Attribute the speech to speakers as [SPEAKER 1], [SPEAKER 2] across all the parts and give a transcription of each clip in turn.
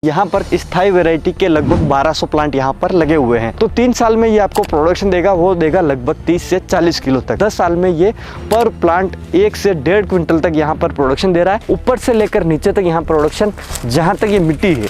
[SPEAKER 1] यहाँ पर स्थाई वैरायटी के लगभग 1200 प्लांट यहाँ पर लगे हुए हैं। तो 3 साल में ये आपको प्रोडक्शन देगा, वो देगा लगभग 30 से 40 किलो तक। 10 साल में ये पर प्लांट 1 से 1.5 क्विंटल तक यहाँ पर प्रोडक्शन दे रहा है। ऊपर से लेकर नीचे तक यहाँ प्रोडक्शन, जहाँ तक ये मिट्टी है,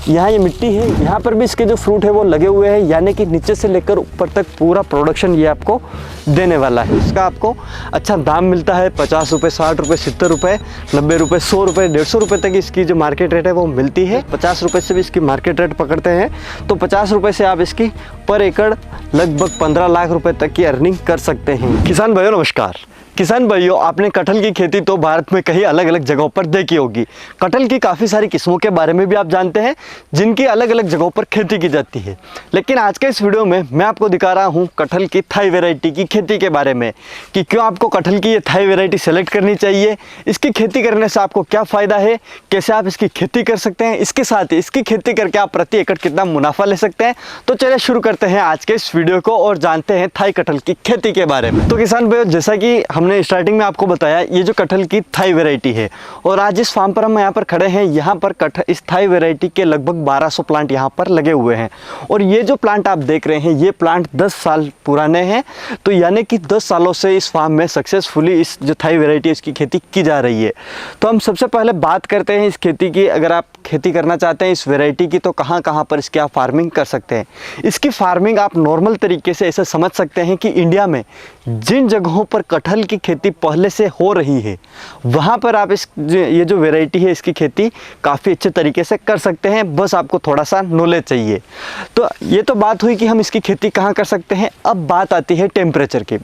[SPEAKER 1] यहाँ ये मिट्टी है, यहाँ पर भी इसके जो फ्रूट है वो लगे हुए हैं, यानी कि नीचे से लेकर ऊपर तक पूरा प्रोडक्शन ये आपको देने वाला है। इसका आपको अच्छा दाम मिलता है, 50 रुपये, 60 रुपये, 70 रुपये, 90 रुपये, 100 रुपये, 150 रुपये तक इसकी जो मार्केट रेट है वो मिलती है। 50 रुपये से भी इसकी मार्केट रेट पकड़ते हैं तो 50 रुपये से आप इसकी पर एकड़ लगभग 15 लाख रुपये तक की अर्निंग कर सकते हैं। किसान भाइयों नमस्कार। किसान भाइयों, आपने कटहल की खेती तो भारत में कई अलग अलग जगहों पर देखी होगी। कटहल की काफ़ी सारी किस्मों के बारे में भी आप जानते हैं जिनकी अलग अलग जगहों पर खेती की जाती है। लेकिन आज के इस वीडियो में मैं आपको दिखा रहा हूं कटहल की थाई वैरायटी की खेती के बारे में कि क्यों आपको कटहल की ये थाई वैरायटी सेलेक्ट करनी चाहिए, इसकी खेती करने से आपको क्या फ़ायदा है, कैसे आप इसकी खेती कर सकते हैं, इसके साथ ही इसकी खेती करके आप प्रति एकड़ कितना मुनाफा ले सकते हैं। तो चलिए शुरू करते हैं आज के इस वीडियो को और जानते हैं थाई कटहल की खेती के बारे में। तो किसान भाइयों, जैसा कि हमने स्टार्टिंग में आपको बताया, ये जो कटहल की थाई वैरायटी है और आज इस फार्म पर हम यहाँ पर खड़े हैं, यहाँ पर इस थाई वैरायटी के लगभग 1200 प्लांट यहाँ पर लगे हुए हैं। और ये जो प्लांट आप देख रहे हैं, ये प्लांट 10 साल पुराने हैं। तो यानी कि 10 सालों से इस फार्म में सक्सेसफुली इस जो थाई वैरायटी इसकी खेती की जा रही है। तो हम सबसे पहले बात करते हैं इस खेती की। अगर आप खेती करना चाहते हैं इस वैरायटी की तो कहाँ कहाँ पर इसकी आप फार्मिंग कर सकते हैं। इसकी फार्मिंग आप नॉर्मल तरीके से ऐसे समझ सकते हैं कि इंडिया में जिन जगहों पर कटहल की खेती पहले से हो रही है, वहाँ पर आप ये जो वैरायटी है इसकी खेती काफ़ी अच्छे तरीके से कर सकते हैं। बस आपको थोड़ा सा नॉलेज चाहिए। तो ये तो बात हुई कि हम इसकी खेती कहाँ कर सकते हैं। अब बात आती है टेम्परेचर की।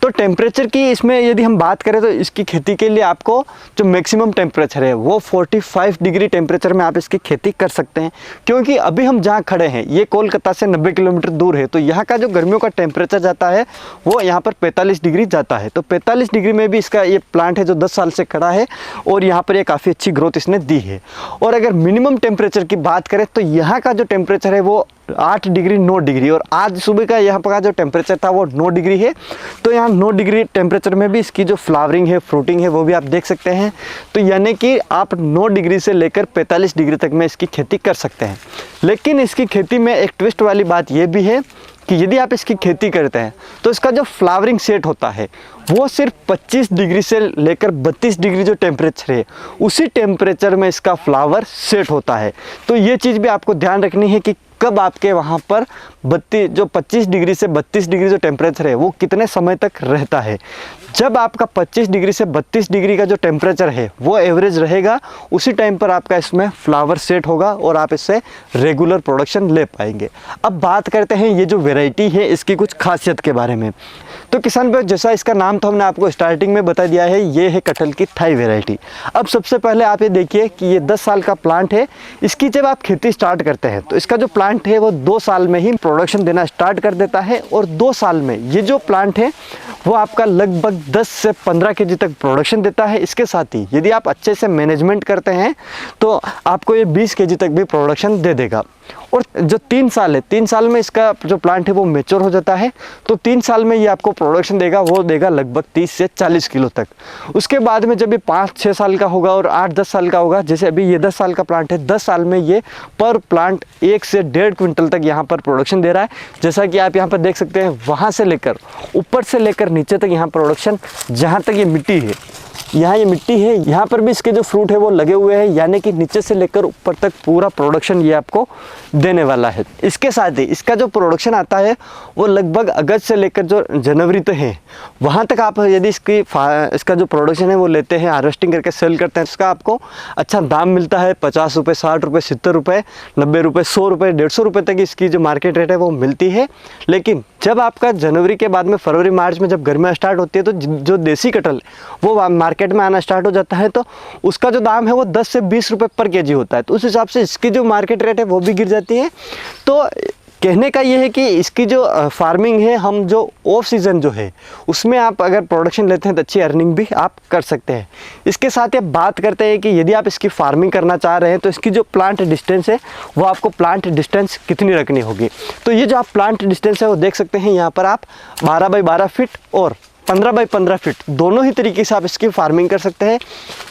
[SPEAKER 1] तो टेम्परेचर की इसमें यदि हम बात करें तो इसकी खेती के लिए आपको जो मैक्सिमम टेम्परेचर है वो 45 डिग्री टेम्परेचर में आप इसकी खेती कर सकते हैं। क्योंकि अभी हम जहाँ खड़े हैं ये कोलकाता से 90 किलोमीटर दूर है, तो यहाँ का जो गर्मियों का टेम्परेचर जाता है वो यहाँ पर 45 डिग्री जाता है। तो 45 डिग्री में भी इसका ये प्लांट है जो 10 साल से खड़ा है और यहाँ पर ये काफ़ी अच्छी ग्रोथ इसने दी है। और अगर मिनिमम टेम्परेचर की बात करें तो यहाँ का जो टेम्परेचर है वो 8 डिग्री 9 डिग्री, और आज सुबह का यहाँ पर का जो टेम्परेचर था वो 9 डिग्री है। तो यहाँ 9 डिग्री टेम्परेचर में भी इसकी जो फ्लावरिंग है, फ्रूटिंग है, वो भी आप देख सकते हैं। तो यानी कि आप 9 डिग्री से लेकर 45 डिग्री तक में इसकी खेती कर सकते हैं। लेकिन इसकी खेती में एक ट्विस्ट वाली बात ये भी है कि यदि आप इसकी खेती करते हैं तो इसका जो फ्लावरिंग सेट होता है वो सिर्फ 25 डिग्री से लेकर 32 डिग्री जो टेम्परेचर है उसी टेम्परेचर में इसका फ्लावर सेट होता है। तो ये चीज़ भी आपको ध्यान रखनी है कि कब आपके वहाँ पर 25 डिग्री से 32 डिग्री जो टेम्परेचर है वो कितने समय तक रहता है। जब आपका 25 डिग्री से 32 डिग्री का जो टेम्परेचर है वो एवरेज रहेगा, उसी टाइम पर आपका इसमें फ्लावर सेट होगा और आप इससे रेगुलर प्रोडक्शन ले पाएंगे। अब बात करते हैं ये जो वैरायटी है इसकी कुछ खासियत के बारे में। तो किसान भाई, जैसा इसका नाम तो हमने आपको स्टार्टिंग में बता दिया है, ये है कटहल की थाई वैरायटी। अब सबसे पहले आप ये देखिए कि ये 10 साल का प्लांट है। इसकी जब आप खेती स्टार्ट करते हैं तो इसका जो प्लांट है वो 2 साल में ही प्रोडक्शन देना स्टार्ट कर देता है। और 2 साल में ये जो प्लांट है वो आपका लगभग 10 से 15 केजी तक प्रोडक्शन देता है। इसके साथ ही यदि आप अच्छे से मैनेजमेंट करते हैं तो आपको ये 20 केजी तक भी प्रोडक्शन दे देगा। और जो 3 साल है, 3 साल में इसका जो प्लांट है वो मैच्योर हो जाता है। तो 3 साल में ये आपको प्रोडक्शन देगा, वो देगा लगभग 30 से 40 किलो तक। उसके बाद में जब ये 5-6 साल का होगा और 8-10 साल का होगा, जैसे अभी ये 10 साल का प्लांट है, 10 साल में ये पर प्लांट 1 से 1.5 क्विंटल तक यहाँ पर प्रोडक्शन दे रहा है। जैसा कि आप यहाँ पर देख सकते हैं, वहाँ से लेकर ऊपर से लेकर नीचे तक यहाँ प्रोडक्शन, जहाँ तक ये मिट्टी है, यहाँ ये मिट्टी है, यहाँ पर भी इसके जो फ्रूट है वो लगे हुए हैं, यानी कि नीचे से लेकर ऊपर तक पूरा प्रोडक्शन ये आपको देने वाला है। इसके साथ ही इसका जो प्रोडक्शन आता है वो लगभग अगस्त से लेकर जो जनवरी तक है, वहाँ तक आप यदि इसका जो प्रोडक्शन है वो लेते हैं, हार्वेस्टिंग करके सेल करते हैं, इसका आपको अच्छा दाम मिलता है। 50 रुपये, 60 रुपये, 70 रुपये, 90 रुपये, 100 रुपये, 150 रुपये तक इसकी जो मार्केट रेट है वो मिलती है। लेकिन जब आपका जनवरी के बाद में फरवरी मार्च में जब गर्मियाँ स्टार्ट होती है तो जो देसी कटहल वो मार्केट में आना स्टार्ट हो जाता है, तो उसका जो दाम है वो 10 से 20 रुपये पर केजी होता है। तो उस हिसाब से इसकी जो मार्केट रेट है वो भी गिर जाती है। तो कहने का ये है कि इसकी जो फार्मिंग है, हम जो ऑफ सीज़न जो है उसमें आप अगर प्रोडक्शन लेते हैं तो अच्छी अर्निंग भी आप कर सकते हैं। इसके साथ ही बात करते हैं कि यदि आप इसकी फार्मिंग करना चाह रहे हैं तो इसकी जो प्लांट डिस्टेंस है वो आपको प्लांट डिस्टेंस कितनी रखनी होगी। तो ये जो आप प्लांट डिस्टेंस है वो देख सकते हैं, यहाँ पर आप 12 बाई 12 फीट और 15 बाई 15 फीट, दोनों ही तरीके से आप इसकी फार्मिंग कर सकते हैं।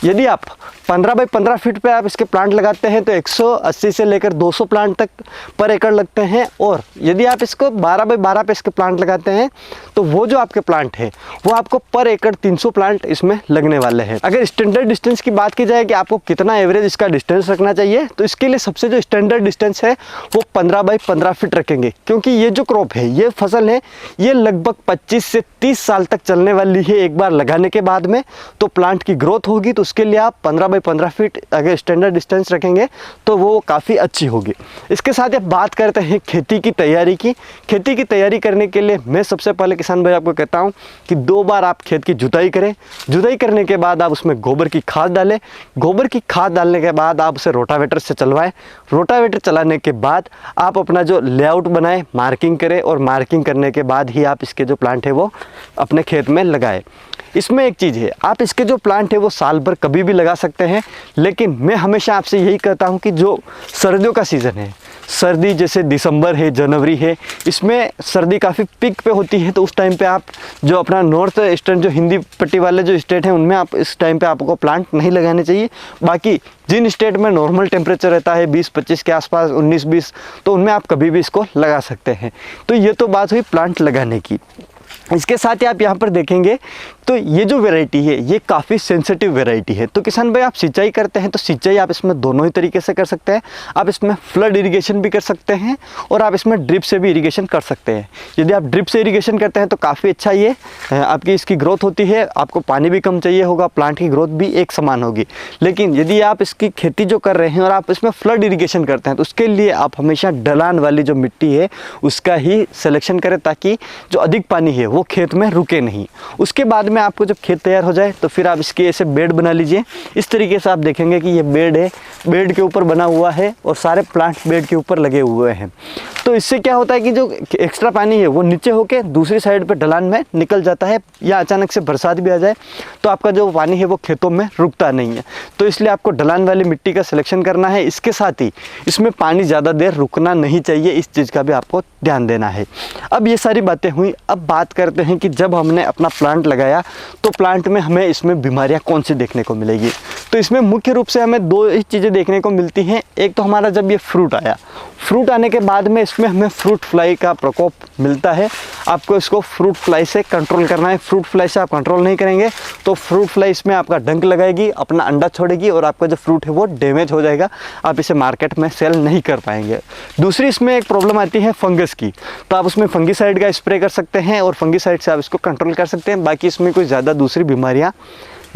[SPEAKER 1] यदि आप 15 बाई 15 फीट पे आप इसके प्लांट लगाते हैं तो 180 से लेकर 200 प्लांट तक पर एकड़ लगते हैं। और यदि आप इसको 12 बाई 12 पे इसके प्लांट लगाते हैं तो वो जो आपके प्लांट है वो आपको पर एकड़ 300 प्लांट इसमें लगने वाले हैं। अगर स्टैंडर्ड डिस्टेंस की बात की जाए कि आपको कितना एवरेज इसका डिस्टेंस रखना चाहिए, तो इसके लिए सबसे जो स्टैंडर्ड डिस्टेंस है वो 15 बाई 15 फीट रखेंगे, क्योंकि ये जो क्रॉप है, ये फसल है, ये लगभग 25 से 30 साल तक चलने वाली है। एक बार लगाने के बाद में तो प्लांट की ग्रोथ होगी, तो उसके लिए आप 15 बाई 15 फीट अगर स्टैंडर्ड डिस्टेंस रखेंगे तो वो काफ़ी अच्छी होगी। इसके साथ अब बात करते हैं खेती की तैयारी की। खेती की तैयारी करने के लिए मैं सबसे पहले किसान भाई आपको कहता हूँ कि 2 बार आप खेत की जुताई करें। जुताई करने के बाद आप उसमें गोबर की खाद डालें। गोबर की खाद डालने के बाद आप उसे रोटावेटर से चलवाएं। रोटावेटर चलाने के बाद आप अपना जो लेआउट बनाएं, मार्किंग करें, और मार्किंग करने के बाद ही आप इसके जो प्लांट है वो अपने खेत में लगाएं। इसमें एक चीज़ है, आप इसके जो प्लांट है वो साल भर कभी भी लगा सकते हैं, लेकिन मैं हमेशा आपसे यही कहता हूं कि जो सर्दियों का सीज़न है, सर्दी जैसे दिसंबर है, जनवरी है, इसमें सर्दी काफ़ी पीक पे होती है, तो उस टाइम पे आप जो अपना नॉर्थ ईस्टर्न जो हिंदी पट्टी वाले जो स्टेट हैं उनमें आप इस टाइम पे आपको प्लांट नहीं लगाने चाहिए। बाकी जिन स्टेट में नॉर्मल टेम्परेचर रहता है 20-25 के आसपास, 19-20, तो उनमें आप कभी भी इसको लगा सकते हैं। तो ये तो बात हुई प्लांट लगाने की। इसके साथ ही आप यहाँ पर देखेंगे तो ये जो वैरायटी है ये काफ़ी सेंसिटिव वैरायटी है। तो किसान भाई आप सिंचाई करते हैं तो सिंचाई आप इसमें दोनों ही तरीके से कर सकते हैं। आप इसमें फ्लड इरिगेशन भी कर सकते हैं और आप इसमें ड्रिप से भी इरिगेशन कर सकते हैं। यदि आप ड्रिप से इरिगेशन करते हैं तो काफ़ी अच्छा ये आपकी इसकी ग्रोथ होती है, आपको पानी भी कम चाहिए होगा, प्लांट की ग्रोथ भी एक समान होगी। लेकिन यदि आप इसकी खेती जो कर रहे हैं और आप इसमें फ्लड इरिगेशन करते हैं तो उसके लिए आप हमेशा ढलान वाली जो मिट्टी है उसका ही सिलेक्शन करें, ताकि जो अधिक पानी है वो खेत में रुके नहीं। उसके बाद में आपको जब खेत तैयार हो जाए तो फिर आप इसके ऐसे बेड बना लीजिए। इस तरीके से आप देखेंगे कि ये बेड है, बेड के ऊपर बना हुआ है और सारे प्लांट बेड के ऊपर लगे हुए हैं। तो इससे क्या होता है कि जो एक्स्ट्रा पानी है वो नीचे होके दूसरी साइड पे ढलान में निकल जाता है, या अचानक से बरसात भी आ जाए तो आपका जो पानी है वो खेतों में रुकता नहीं है। तो इसलिए आपको ढलान वाली मिट्टी का सिलेक्शन करना है। इसके साथ ही इसमें पानी ज़्यादा देर रुकना नहीं चाहिए, इस चीज़ का भी आपको ध्यान देना है। अब ये सारी बातें हुई, अब बात करते हैं कि जब हमने अपना प्लांट लगाया तो प्लांट में हमें इसमें बीमारियां कौन सी देखने को मिलेगी। तो इसमें मुख्य रूप से हमें 2 ही चीज़ें देखने को मिलती हैं। एक तो हमारा जब ये फ्रूट आया, फ्रूट आने के बाद में इसमें हमें फ्रूट फ्लाई का प्रकोप मिलता है। आपको इसको फ्रूट फ्लाई से कंट्रोल करना है। फ्रूट फ्लाई से आप कंट्रोल नहीं करेंगे तो फ्रूट फ्लाई इसमें आपका डंक लगाएगी, अपना अंडा छोड़ेगी और आपका जो फ्रूट है वो डैमेज हो जाएगा, आप इसे मार्केट में सेल नहीं कर पाएंगे। दूसरी इसमें एक प्रॉब्लम आती है फंगस की, तो आप उसमें फंगीसाइड का स्प्रे कर सकते हैं और फंगीसाइड से आप इसको कंट्रोल कर सकते हैं। बाकी इसमें कोई ज़्यादा दूसरी बीमारियाँ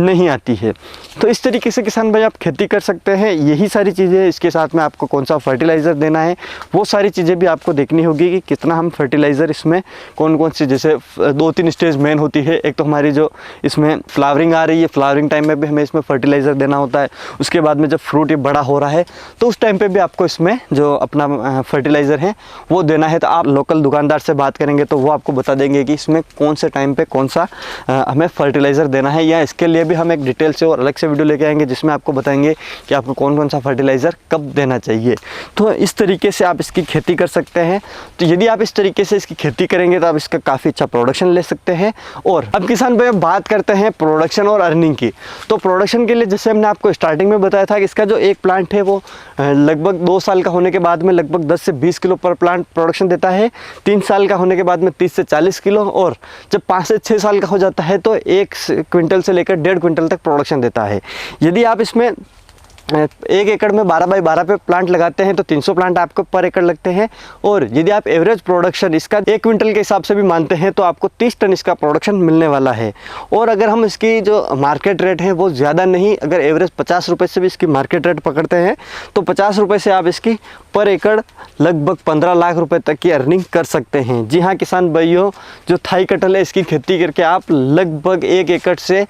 [SPEAKER 1] नहीं आती है। तो इस तरीके से किसान भाई आप खेती कर सकते हैं। यही सारी चीज़ें, इसके साथ में आपको कौन सा फर्टिलाइज़र देना है वो सारी चीज़ें भी आपको देखनी होगी कि कितना हम फर्टिलाइज़र इसमें कौन कौन सी, जैसे 2-3 स्टेज मेन होती है। एक तो हमारी जो इसमें फ्लावरिंग आ रही है, फ्लावरिंग टाइम में भी हमें इसमें फर्टिलाइज़र देना होता है। उसके बाद में जब फ्रूट ये बड़ा हो रहा है तो उस टाइम पर भी आपको इसमें जो अपना फर्टिलाइज़र है वो देना है। तो आप लोकल दुकानदार से बात करेंगे तो वो आपको बता देंगे कि इसमें कौन से टाइम पर कौन सा हमें फर्टिलाइज़र देना है, या इसके लिए भी हम एक डिटेल से और अलग से वीडियो लेके आएंगे जिसमें आपको बताएंगे कि आपको कौन कौन सा फर्टिलाइज़र कब देना चाहिए। तो इस तरीके से आप इसकी खेती कर सकते हैं। तो यदि आप इस तरीके से इसकी खेती करेंगे तो आप इसका काफ़ी अच्छा प्रोडक्शन ले सकते हैं। और अब किसान भाई बात करते हैं प्रोडक्शन और अर्निंग की। तो प्रोडक्शन के लिए जैसे हमने आपको स्टार्टिंग में बताया था कि इसका जो एक प्लांट है वो लगभग 2 साल का होने के बाद में लगभग 10 से 20 किलो पर प्लांट प्रोडक्शन देता है। 3 साल का होने के बाद में 30 से 40 किलो, और जब 5 से 6 साल का हो जाता है तो 1 क्विंटल से लेकर 1.5 क्विंटल तक प्रोडक्शन देता है। यदि आप इसमें 1 एकड़ में 12 बाई 12 पे प्लांट लगाते हैं तो 300 प्लांट आपको पर एकड़ लगते हैं। और यदि आप एवरेज प्रोडक्शन इसका 1 क्विंटल के हिसाब से भी मानते हैं तो आपको 30 टन इसका प्रोडक्शन मिलने वाला है। और अगर हम इसकी जो मार्केट रेट है वो ज़्यादा नहीं, अगर एवरेज 50 रुपये से भी इसकी मार्केट रेट पकड़ते हैं तो 50 रुपये से आप इसकी पर एकड़ लगभग 15 लाख रुपए तक की अर्निंग कर सकते हैं। जी हाँ किसान भाइयों, जो थाई कटहल है इसकी खेती करके आप लगभग 1 एकड़ से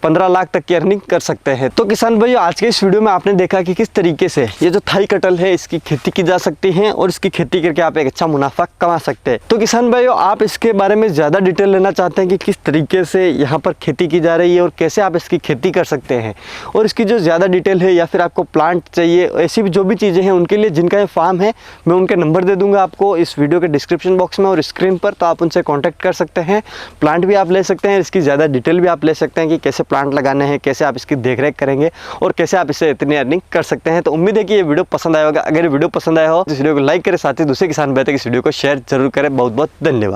[SPEAKER 1] 15 लाख तक की अर्निंग कर सकते हैं। तो किसान भाइयों, आज के इस वीडियो में आपने देखा कि किस तरीके से ये जो थाई कटहल है इसकी खेती की जा सकती है और इसकी खेती करके आप एक अच्छा मुनाफा कमा सकते हैं। तो किसान भाइयों, आप इसके बारे में ज़्यादा डिटेल लेना चाहते हैं कि किस तरीके से यहाँ पर खेती की जा रही है और कैसे आप इसकी खेती कर सकते हैं, और इसकी जो ज़्यादा डिटेल है या फिर आपको प्लांट चाहिए, ऐसी भी जो भी चीज़ें हैं उनके लिए जिनका ये फार्म है, मैं उनके नंबर दे दूंगा आपको इस वीडियो के डिस्क्रिप्शन बॉक्स में और स्क्रीन पर, तो आप उनसे कॉन्टैक्ट कर सकते हैं। प्लांट भी आप ले सकते हैं, इसकी ज़्यादा डिटेल भी आप ले सकते हैं कि कैसे प्लांट लगाने हैं, कैसे आप इसकी देखरेख करेंगे और कैसे आप इससे इतनी अर्निंग कर सकते हैं। तो उम्मीद है कि ये वीडियो पसंद आया होगा। अगर ये वीडियो पसंद आया हो तो इस वीडियो को लाइक करें, साथ ही दूसरे किसान भाई तक इस वीडियो को शेयर जरूर करें। बहुत बहुत धन्यवाद।